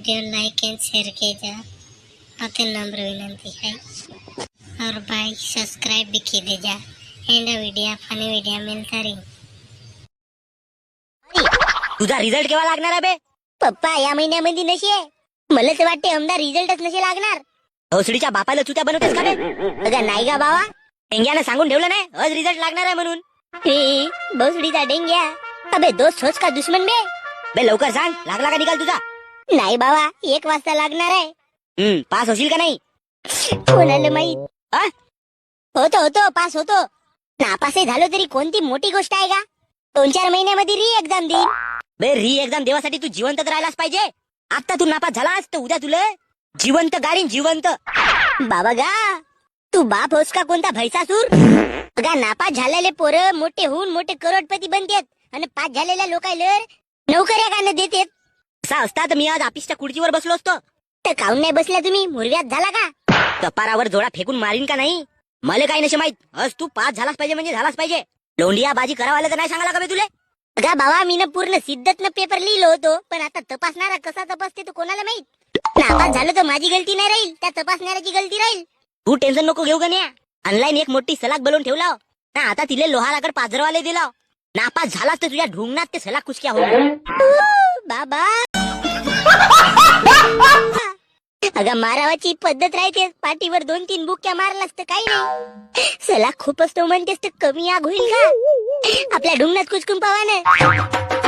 Video like end share कीजिए अति नम्र विनंती है और भाई सब्सक्राइब भी कीजिए एंड वीडियो फनी वीडियो मिलता रही। तुझा रिझल्ट केव्हा लागणार आहे बे? पप्पा या महिन्यामध्ये नशी आहे. मला तर वाटते आमदार रिझल्टच नसे लागणार. भोसडीच्या बापाला चुत्या बनवतेस का बे? अगं नाही का बाबा, डेंग्यानं सांगून ठेवलं नाही आज रिझल्ट लागणार आहे म्हणून. भोसडीचा डेंग्या. अबे दोस्त होच का दुश्मन बे? बे लवकर सांग, लागला का निकाल तुझा? नाही बाबा, 1 वाजता लागणार आहे. पास होशील का नाही? कोणाला माहित. हा? होतो पास होतो. नापासही झालो तरी कोणती मोठी गोष्ट आहे का? 2-4 महिन्यामध्ये री एक्झाम देईन. बे री एक्झाम देवासाठी तू जिवंत तर राहिलाच पाहिजे. आता तू नापास झालास तर उद्या तुला जिवंत गाडीन जिवंत. बाबा गा, तू बाप होस का कोणता भैसासूर? गा नापास झालेले पोरं मोठे होऊन मोठे करोडपती बनतात आणि पास झालेल्या लोकांना नोकऱ्या का न देतात. असा असता तर मी आज ऑफिसच्या खुर्चीवर बसलो असतो. तर काऊन नाही बसल्या तुम्ही? मुरव्यात झाला का? कपारावर जोडा फेकून मारीन का नाही मला काही नसे माहित. आज तू पास झालाच पाहिजे म्हणजे झालाच पाहिजे. लोंडिया बाजी करावाला तर नाही सांगायला का बे तुले? गा बाबा, मी ना पूर्ण सिद्धतनं पेपर लिहिलो होतो, पण आता तपासणारा कसा तपासते तो कोणाला माहित. नापास झालं तर माझी गलती नाही राहील, त्या तपासणाऱ्याची गलती राहील. तू टेन्शन नको घेऊ गण्या. ऑनलाईन एक मोठी सलाख बनवून ठेवला ना. आता तिले लोहाराकडे पाजरवाले दिला. नापास झालास तर तुझ्या ढुंगणात ते सलाख कुसक्या हो. बाबा अगं मारावाची पद्धत राहते. पाठीवर 2-3 बुक्या मारलास तर काही नाही. सलाख खूप असतो म्हणतेस तर कमी आग होईल का? आपल्या ढुंगणात कुचकून पावा ना.